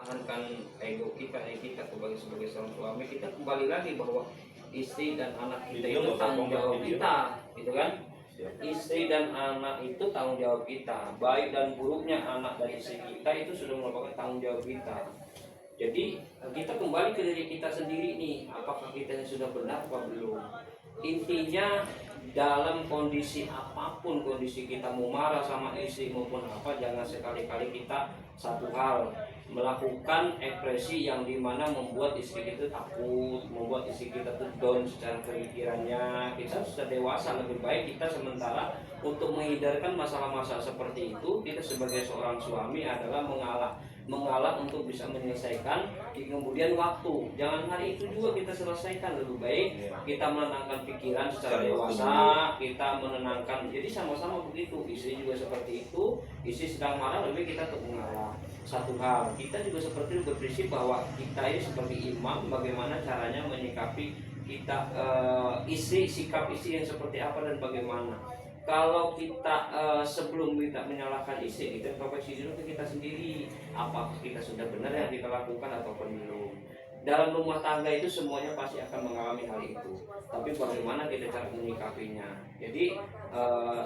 mempertahankan ego kita sebagai seorang suami, kita kembali lagi bahwa istri dan anak kita itu tanggung jawab kita, gitu kan? Istri dan anak itu tanggung jawab kita. Baik dan buruknya anak dan istri kita itu sudah merupakan tanggung jawab kita. Jadi kita kembali ke diri kita sendiri nih, apakah kita sudah benar atau belum. Intinya dalam kondisi apapun, kondisi kita mau marah sama istri maupun apa, jangan sekali-kali kita satu hal melakukan ekspresi yang dimana membuat istri kita takut, membuat istri kita tuh down secara pemikirannya. Kita sudah dewasa, lebih baik kita sementara untuk menghindarkan masalah-masalah seperti itu, kita sebagai seorang suami adalah mengalah untuk bisa menyelesaikan di kemudian waktu. Jangan hari itu juga kita selesaikan, lebih baik kita menenangkan pikiran secara dewasa, kita menenangkan. Jadi sama-sama begitu, istri juga seperti itu, istri sedang marah, lebih kita untuk mengalah. Satu hal, kita juga seperti berprinsip bahwa kita ini seperti imam, bagaimana caranya menyikapi kita istri, sikap istri yang seperti apa dan bagaimana. Kalau kita sebelum kita menyalahkan istri, kita introspeksi dulu ke kita sendiri, apakah kita sudah benar yang kita lakukan atau belum. Dalam rumah tangga itu semuanya pasti akan mengalami hal itu, tapi bagaimana kita cara menyikapinya. Jadi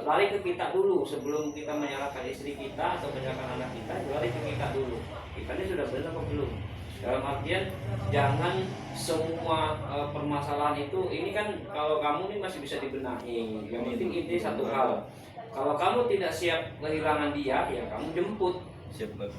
lari ke kita dulu sebelum kita menyalahkan istri kita atau menyalahkan anak kita, lari ke kita dulu. Kita ini sudah benar atau belum? Dalam artian jangan semua permasalahan itu, ini kan kalau kamu ini masih bisa dibenahi. Yang penting ini satu hal, kalau kamu tidak siap kehilangan dia, ya kamu jemput.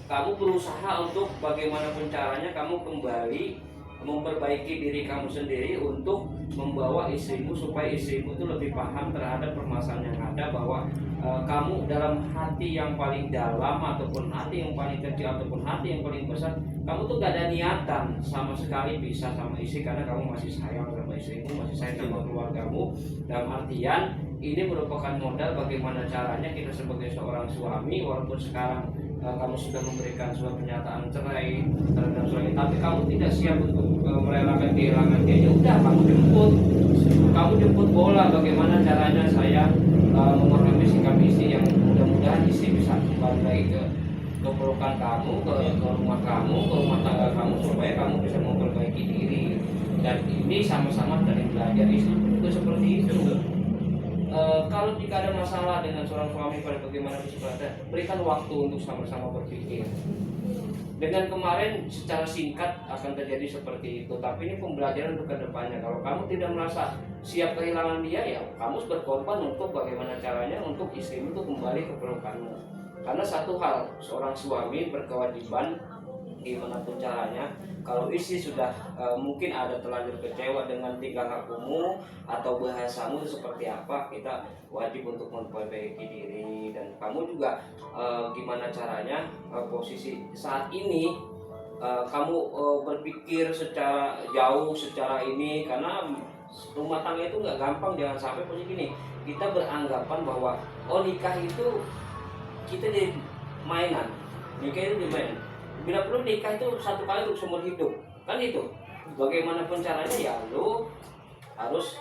Kamu berusaha untuk bagaimanapun caranya kamu kembali memperbaiki diri kamu sendiri untuk membawa istrimu supaya istrimu itu lebih paham terhadap permasalahan yang ada, bahwa kamu dalam hati yang paling dalam ataupun hati yang paling kecil ataupun hati yang paling besar, kamu tuh gak ada niatan sama sekali bisa sama istri karena kamu masih sayang sama istrimu, masih sayang sama keluargamu. Dalam artian ini merupakan modal bagaimana caranya kita sebagai seorang suami, walaupun sekarang kamu sudah memberikan suatu pernyataan cerai terhadap suami, tapi kamu tidak siap untuk merelakan kehilangan dia, ya udah kamu jemput bola, bagaimana caranya saya memahami sikap istri yang mudah-mudahan istri bisa kembali lagi ke pelukan kamu, ke rumah kamu, ke rumah tangga kamu, supaya kamu bisa memperbaiki diri. Dan ini sama-sama dari belajar, istri juga seperti itu. Kalau jika ada masalah dengan seorang suami pada bagaimana bersikapnya, berikan waktu untuk sama-sama berpikir. Dengan kemarin secara singkat akan terjadi seperti itu, tapi ini pembelajaran untuk kedepannya. Kalau kamu tidak merasa siap kehilangan dia, ya kamu berkorban untuk bagaimana caranya untuk istrimu itu kembali ke pelukanmu. Karena satu hal, seorang suami berkewajiban gimana pun caranya, kalau istri sudah mungkin ada terlanjur kecewa dengan tingkah lakumu atau bahasamu seperti apa, kita wajib untuk memperbaiki diri. Dan kamu juga gimana caranya posisi saat ini kamu berpikir secara jauh, secara ini, karena rumah tangga itu nggak gampang. Jangan sampai posisi gini, kita beranggapan bahwa oh nikah itu kita di mainan, nikah itu di mainan. Bila perlu nikah itu satu kali untuk seumur hidup, kan itu. Bagaimanapun caranya ya lu harus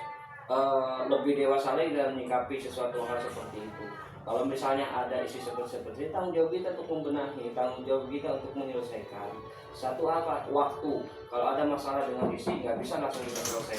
lebih dewasa lagi dalam menyikapi sesuatu hal seperti itu. Kalau misalnya ada isi seperti itu, tanggung jawab kita untuk membenahi, tanggung jawab kita untuk menyelesaikan. Satu apa? Waktu. Kalau ada masalah dengan isi, nggak bisa langsung kita selesaikan.